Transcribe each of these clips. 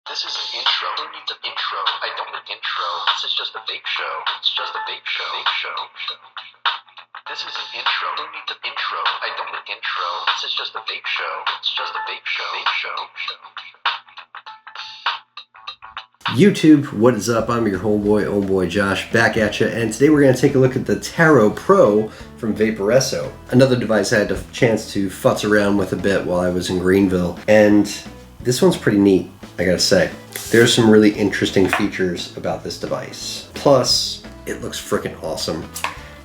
This is an intro. Who needs an intro? I don't need an intro. This is just a vape show. It's just a vape show. Vape show. This is an intro. Who needs an intro? I don't need an intro. This is just a vape show. It's just a vape show. Vape show. YouTube, what is up? I'm your homeboy Josh, back at you, and today we're going to take a look at the Tarot Pro from Vaporesso. Another device I had a chance to futz around with a bit while I was in Greenville, and this one's pretty neat, I gotta say. There's some really interesting features about this device. Plus, it looks freaking awesome.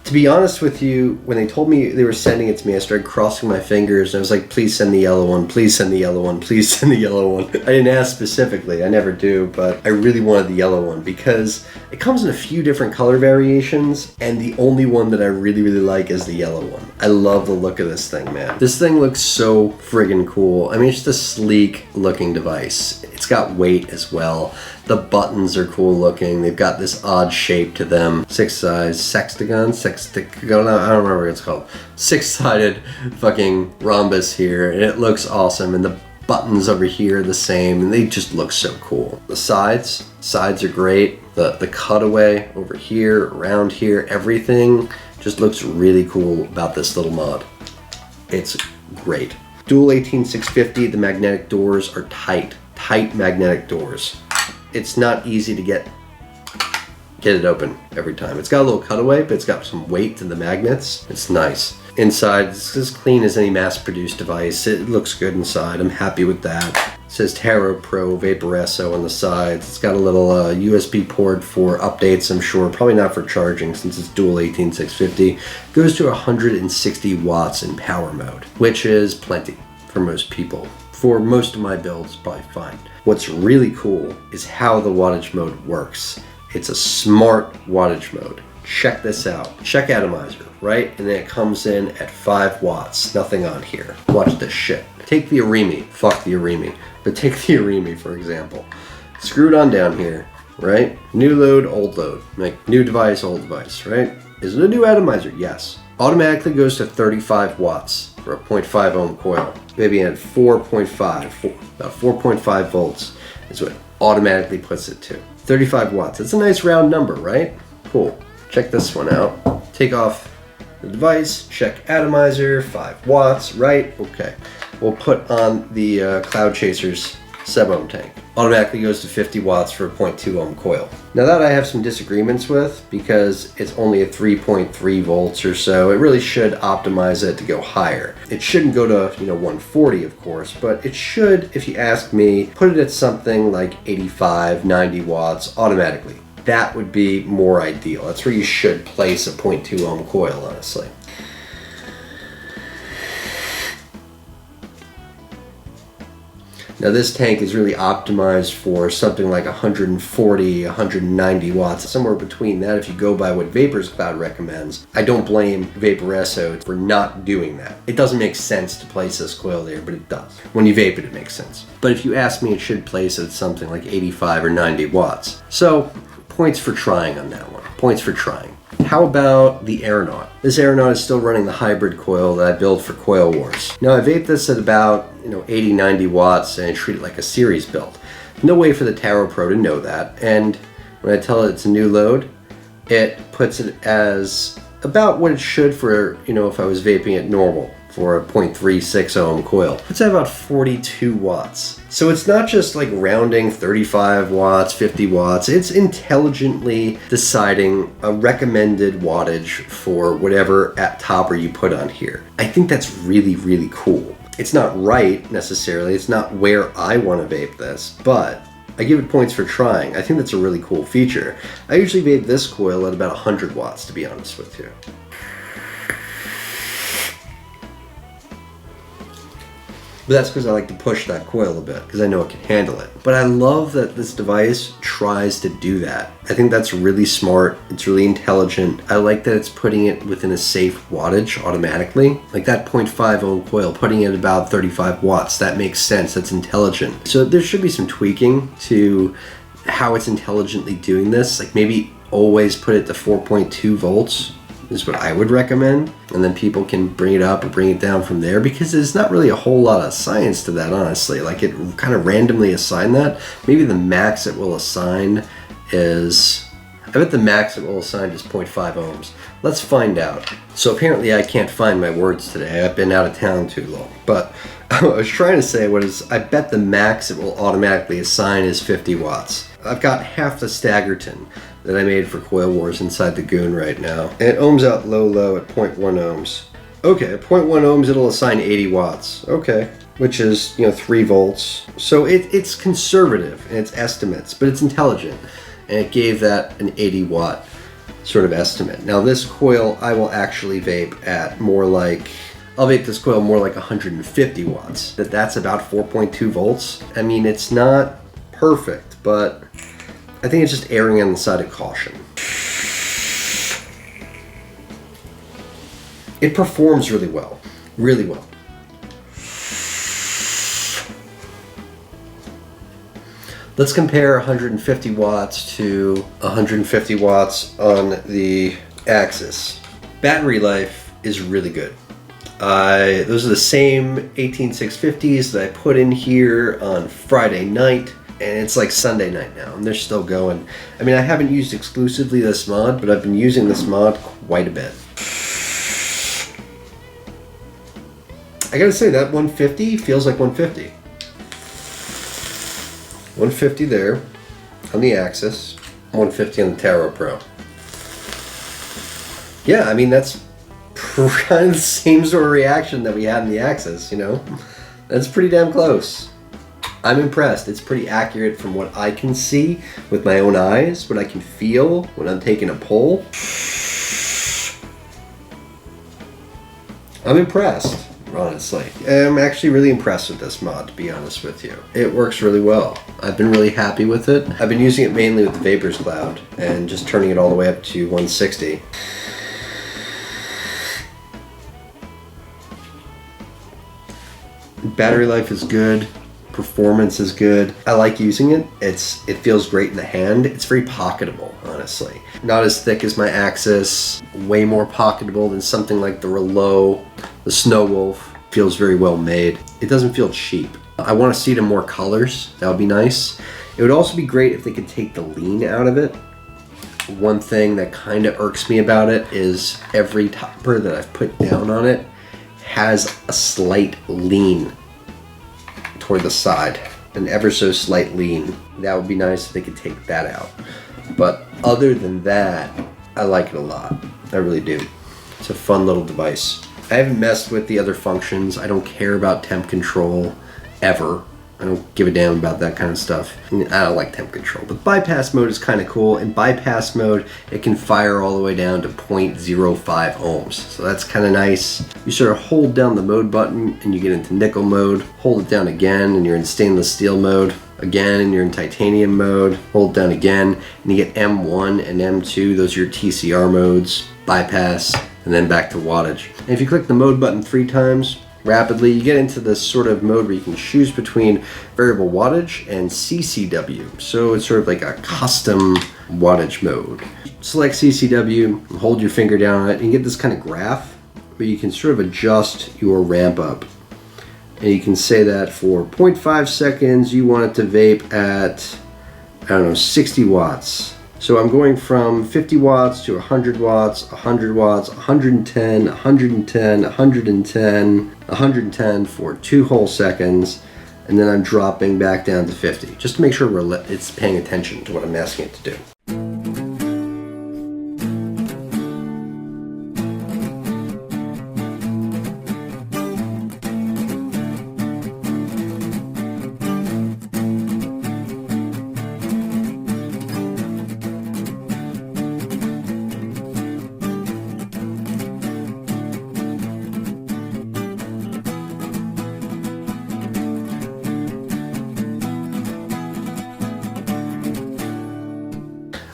To be honest with you, when they told me they were sending it to me, I started crossing my fingers and I was like, please send the yellow one, please send the yellow one, please send the yellow one. I didn't ask specifically, I never do, but I really wanted the yellow one because it comes in a few different color variations, and the only one that I really like is the yellow one. I love the look of this thing, man. This thing looks so friggin' cool. I mean, it's just a sleek looking device. It's got weight as well. The buttons are cool looking. They've got this odd shape to them. Sextagon, I don't remember what it's called. Six-sided fucking rhombus here, and it looks awesome. And the buttons over here are the same, and they just look so cool. The sides are great. The cutaway over here, around here, everything just looks really cool about this little mod. It's great. Dual 18650, the magnetic doors are tight magnetic doors. It's not easy to get it open every time. It's got a little cutaway, but it's got some weight to the magnets. It's nice. Inside, it's as clean as any mass-produced device. It looks good inside. I'm happy with that. It says Tarot Pro Vaporesso on the sides. It's got a little USB port for updates, I'm sure. Probably not for charging since it's dual 18650. Goes to 160 watts in power mode, which is plenty for most people. For most of my builds, probably fine. What's really cool is how the wattage mode works. It's a smart wattage mode. Check this out. Check atomizer, right? And then it comes in at 5 watts. Nothing on here. Watch this shit. Take the Arimi. Fuck the Arimi. But take the Arimi, for example. Screw it on down here, right? New load, old load. Like new device, old device, right? Is it a new atomizer? Yes. Automatically goes to 35 watts for a 0.5 ohm coil. Maybe at 4.5 volts is what it automatically puts it to. 35 watts. It's a nice round number, right? Cool. Check this one out. Take off the device, check atomizer, 5 watts, right? Okay. We'll put on the Cloud Chaser's sub-ohm tank. Automatically goes to 50 watts for a 0.2 ohm coil. Now that I have some disagreements with, because it's only at 3.3 volts or so, it really should optimize it to go higher. It shouldn't go to 140, of course, but it should, if you ask me, put it at something like 85, 90 watts automatically. That would be more ideal. That's where you should place a 0.2 ohm coil, honestly. Now this tank is really optimized for something like 140, 190 watts, somewhere between that if you go by what Vapors Cloud recommends. I don't blame Vaporesso for not doing that. It doesn't make sense to place this coil there, but it does. When you vape it, it makes sense. But if you ask me, it should place at something like 85 or 90 watts. So, points for trying on that one. Points for trying. How about the Aeronaut? This Aeronaut is still running the hybrid coil that I built for Coil Wars. Now I vape this at about 80, 90 watts and I treat it like a series build. No way for the Tarot Pro to know that, and when I tell it it's a new load, it puts it as about what it should for, if I was vaping it normal for a 0.36 ohm coil. It's at about 42 watts. So it's not just like rounding 35 watts, 50 watts. It's intelligently deciding a recommended wattage for whatever topper you put on here. I think that's really cool. It's not right necessarily. It's not where I want to vape this, but I give it points for trying. I think that's a really cool feature. I usually vape this coil at about 100 watts, to be honest with you. But that's because I like to push that coil a bit, because I know it can handle it. But I love that this device tries to do that. I think that's really smart. It's really intelligent. I like that it's putting it within a safe wattage automatically. Like that 0.5 ohm coil, putting it at about 35 watts. That makes sense. That's intelligent. So there should be some tweaking to how it's intelligently doing this. Like maybe always put it to 4.2 volts is what I would recommend. And then people can bring it up or bring it down from there, because there's not really a whole lot of science to that, honestly. Like, it kind of randomly assigned that. Maybe the max it will assign is, I bet the max it will assign is 0.5 ohms. Let's find out. So apparently I can't find my words today. I've been out of town too long. But what I was trying to say was, I bet the max it will automatically assign is 50 watts. I've got half the Staggerton that I made for Coil Wars inside the Goon right now. And it ohms out low at 0.1 ohms. Okay, at 0.1 ohms it'll assign 80 watts. Okay, which is, 3 volts. So it's conservative in its estimates, but it's intelligent. And it gave that an 80 watt sort of estimate. Now this coil I will actually vape at more like, I'll vape this coil more like 150 watts. That's about 4.2 volts. I mean, it's not perfect, but I think it's just erring on the side of caution. It performs really well. Really well. Let's compare 150 watts to 150 watts on the Axis. Battery life is really good. Those are the same 18650s that I put in here on Friday night, and it's like Sunday night now, and they're still going. I mean, I haven't used exclusively this mod, but I've been using this mod quite a bit. I gotta say, that 150 feels like 150. 150 there on the Axis, 150 on the Taro Pro. Yeah, I mean, that's kind of the same sort of reaction that we had in the Axis, That's pretty damn close. I'm impressed. It's pretty accurate from what I can see with my own eyes, what I can feel when I'm taking a pull. I'm impressed. Honestly, I'm actually really impressed with this mod, to be honest with you. It works really well. I've been really happy with it. I've been using it mainly with the Vapors Cloud and just turning it all the way up to 160. Battery life is good. Performance is good. I like using it. It feels great in the hand. It's very pocketable, honestly. Not as thick as my Axis. Way more pocketable than something like the Relo, the Snow Wolf. Feels very well made. It doesn't feel cheap. I want to see it in more colors. That would be nice. It would also be great if they could take the lean out of it. One thing that kind of irks me about it is every topper that I've put down on it has a slight lean toward the side, an ever so slight lean. That would be nice if they could take that out. But other than that, I like it a lot. I really do. It's a fun little device. I haven't messed with the other functions. I don't care about temp control ever. I don't give a damn about that kind of stuff. I don't like temp control. But bypass mode is kind of cool. In bypass mode, it can fire all the way down to 0.05 ohms. So that's kind of nice. You sort of hold down the mode button and you get into nickel mode. Hold it down again and you're in stainless steel mode. Again, and you're in titanium mode. Hold it down again and you get M1 and M2. Those are your TCR modes. Bypass, and then back to wattage. And if you click the mode button 3 times, rapidly, you get into this sort of mode where you can choose between variable wattage and CCW. So it's sort of like a custom wattage mode. Select CCW, hold your finger down on it, and you get this kind of graph where you can sort of adjust your ramp up. And you can say that for 0.5 seconds, you want it to vape at, 60 watts. So I'm going from 50 watts to 100 watts, 100 watts, 110, 110, 110, 110 for 2 whole seconds, and then I'm dropping back down to 50, just to make sure it's paying attention to what I'm asking it to do.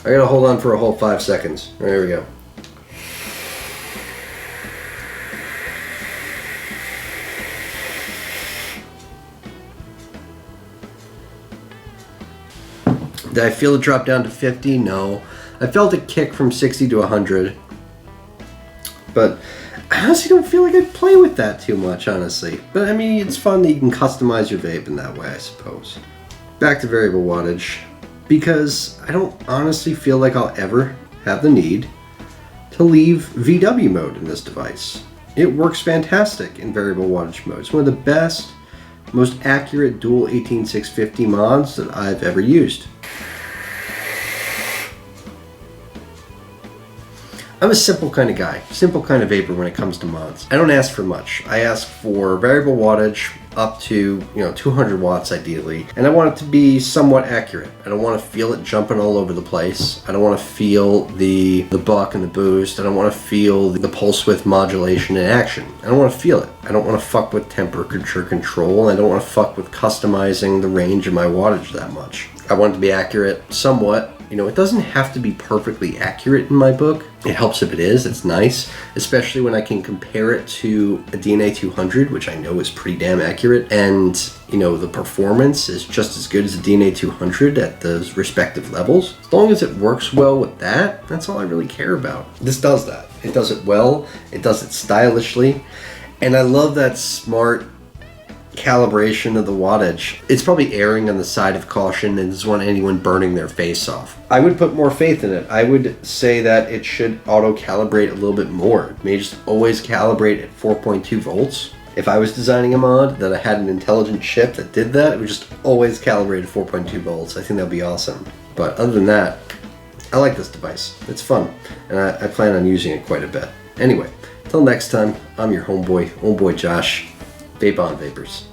I gotta hold on for a whole 5 seconds. There we go. Did I feel it drop down to 50? No. I felt it kick from 60 to 100. But I honestly don't feel like I'd play with that too much, honestly. But I mean, it's fun that you can customize your vape in that way, I suppose. Back to variable wattage, because I don't honestly feel like I'll ever have the need to leave VW mode in this device. It works fantastic in variable wattage mode. It's one of the best, most accurate dual 18650 mods that I've ever used. I'm a simple kind of guy, simple kind of vapor when it comes to mods. I don't ask for much. I ask for variable wattage up to 200 watts ideally, and I want it to be somewhat accurate. I don't want to feel it jumping all over the place. I don't want to feel the buck and the boost. I don't want to feel the pulse width modulation in action. I don't want to feel it. I don't want to fuck with temperature control, and I don't want to fuck with customizing the range of my wattage that much. I want it to be accurate somewhat. It doesn't have to be perfectly accurate in my book. It helps if it is. It's nice, especially when I can compare it to a DNA 200, which I know is pretty damn accurate, and the performance is just as good as a DNA 200 at those respective levels. As long as it works well with that, that's all I really care about. This does that. It does it well. It does it stylishly, and I love that smart calibration of the wattage. It's probably erring on the side of caution and doesn't want anyone burning their face off. I would put more faith in it. I would say that it should auto-calibrate a little bit more. It may just always calibrate at 4.2 volts. If I was designing a mod that I had an intelligent chip that did that, it would just always calibrate at 4.2 volts. I think that would be awesome. But other than that, I like this device. It's fun, and I plan on using it quite a bit. Anyway, till next time, I'm your homeboy Josh. Vape on, vapors.